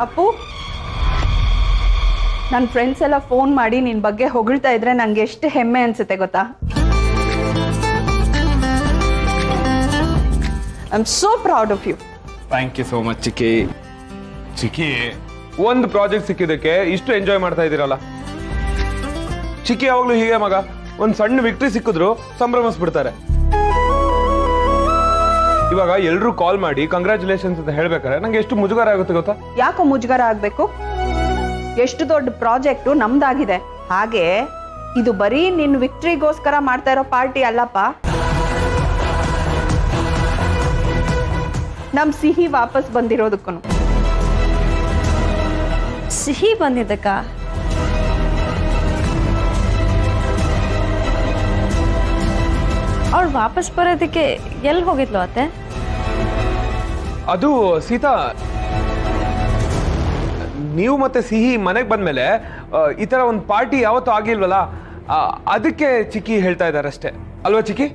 ಅಪ್ಪು, ನನ್ನ ಫ್ರೆಂಡ್ಸ್ ಎಲ್ಲ ಫೋನ್ ಮಾಡಿ ನಿನ್ನ ಬಗ್ಗೆ ಹೊಗಳ್ತಾ ಇದ್ರೆ ನಂಗೆ ಎಷ್ಟು ಹೆಮ್ಮೆ ಅನ್ಸುತ್ತೆ ಗೊತ್ತಾ? I am so proud of you. Thank you so much Chikki. Chikki, ಒಂದು ಪ್ರಾಜೆಕ್ಟ್ ಸಿಕ್ಕಿದ್ದಕ್ಕೆ ಇಷ್ಟು ಎಂಜಾಯ್ ಮಾಡ್ತಾ ಇದ್ದೀರಲ್ಲ. ಚಿಕ್ಕಿ ಯಾವಾಗ್ಲೂ ಹೀಗೆ ಮಗ, ಒಂದು ಸಣ್ಣ ವಿಕ್ಟ್ರಿ ಸಿಕ್ಕಿದ್ರು ಸಂಭ್ರಮಿಸ್ಬಿಡ್ತಾರೆ. ಇವಾಗ ಎಲ್ರು ಕಾಲ್ ಮಾಡಿ ಕಂಗ್ರ್ಯಾಚುಲೇಷನ್ಸ್ ಅಂತ ಹೇಳ್ಬೇಕಾರೆ ನಂಗೆ ಎಷ್ಟು ಮುಜುಗರ ಆಗುತ್ತೆ ಗೊತ್ತಾ? ಯಾಕೋ ಮುಜುಗರ ಆಗ್ಬೇಕು? ಎಷ್ಟು ದೊಡ್ಡ ಪ್ರಾಜೆಕ್ಟ್ ನಮ್ದಾಗಿದೆ. ಹಾಗೆ ಇದು ಬರೀ ನಿನ್ನ ವಿಕ್ಟ್ರಿಗೋಸ್ಕರ ಮಾಡ್ತಾ ಇರೋ ಪಾರ್ಟಿ ಅಲ್ಲಪ್ಪ. ನಮ್ ಸಿಹಿ ವಾಪಸ್ ಬಂದಿರೋದಕ್ಕೂ. ಸಿಹಿ ಬಂದಿದ್ದಕ್ಕ? ಅವಳು ವಾಪಸ್ ಬರೋದಕ್ಕೆ ಎಲ್ಲಿ ಹೋಗಿದ್ಲು ಅತ್ತೆ? ಅದು ಸೀತಾ, ನೀವು ಮತ್ತೆ ಸಿಹಿ ಮನೆಗೆ ಬಂದ್ಮೇಲೆ ಈ ತರ ಒಂದು ಪಾರ್ಟಿ ಯಾವತ್ತೂ ಆಗಿಲ್ವಲ್ಲ, ಅದಕ್ಕೆ ಚಿಕ್ಕಿ ಹೇಳ್ತಾ ಇದ್ದಾರೆ ಅಷ್ಟೇ ಅಲ್ವಾ ಚಿಕ್ಕಿ?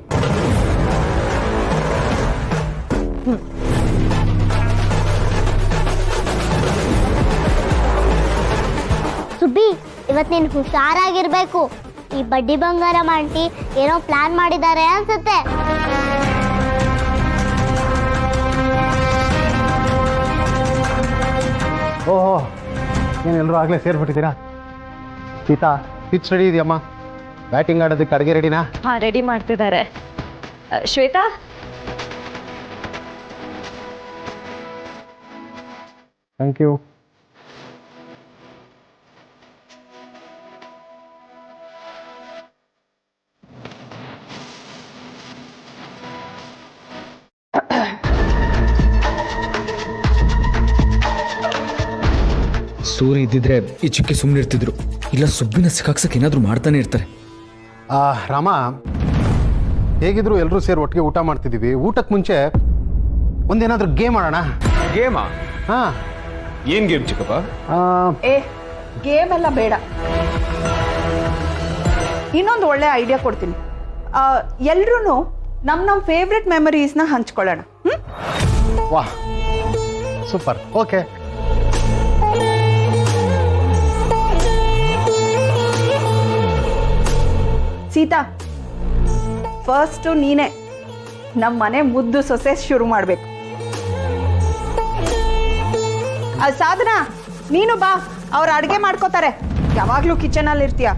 ಸುಬ್ಬಿ, ಇವತ್ತು ನೀನು ಹುಷಾರಾಗಿರ್ಬೇಕು. ಈ ಬಡ್ಡಿ ಬಂಗಾರ ಆಂಟಿ ಏನೋ ಪ್ಲಾನ್ ಮಾಡಿದ್ದಾರೆ ಅನ್ಸುತ್ತೆ. ಓಹೋ, ಏನೆಲ್ಲರೂ ಆಗಲೇ ಸೇರ್ಬಿಟ್ಟಿದ್ದೀರಾ? ಸೀತಾ, ಪಿಚ್ ರೆಡಿ ಇದೆಯಮ್ಮ? ಬ್ಯಾಟಿಂಗ್ ಆಡೋದಕ್ಕೆ ಅಡುಗೆ ರೆಡಿನಾ? ಹಾ, ರೆಡಿ ಮಾಡ್ತಿದ್ದಾರೆ. Shweta, thank you. ಸೂರ್ಯ ಇದ್ದಿದ್ರೆ ಈ ಚಿಕ್ಕಿ ಸುಮ್ಮನೆ ಇರ್ತಿದ್ರು. ಇಲ್ಲ, ಸುಬ್ಬಿನ ಸಿಕ್ಕಾಕ್ಸಕ್ಕೆ ಏನಾದರೂ ಮಾಡ್ತಾನೆ ಇರ್ತಾರೆ. ರಾಮ, ಹೇಗಿದ್ರು ಎಲ್ಲರೂ ಸೇರಿ ಒಟ್ಟಿಗೆ ಊಟ ಮಾಡ್ತಿದ್ದೀವಿ. ಊಟಕ್ಕೆ ಮುಂಚೆ ಒಂದೇನಾದರೂ ಗೇಮ್ ಆಡೋಣ. ಗೇಮಾ? ಹಾಂ. ಏನ್ ಗೇಮ್ ಚಿಕ್ಕಪ್ಪ? ಗೇಮ್ ಎಲ್ಲ ಬೇಡ. ಇನ್ನೊಂದು ಒಳ್ಳೆ ಐಡಿಯಾ ಕೊಡ್ತೀನಿ. ಎಲ್ರೂ ನಮ್ಮ ಫೇವ್ರೆಟ್ ಮೆಮರೀಸ್ನ ಹಂಚ್ಕೊಳ್ಳೋಣ. ವಾಹ್, ಸೂಪರ್. ಓಕೆ. ಸೀತಾ, ಫಸ್ಟ್ ನೀನೇ ನಮ್ಮ ಮನೆ ಮುದ್ದು ಸೊಸೆ ಶುರು ಮಾಡಬೇಕು. ಸಾಧನಾ, ನೀನು ಬಾ, ಅವ್ರು ಅಡುಗೆ ಮಾಡ್ಕೋತಾರೆ. ಯಾವಾಗಲೂ ಕಿಚನಲ್ಲಿ ಇರ್ತೀಯ.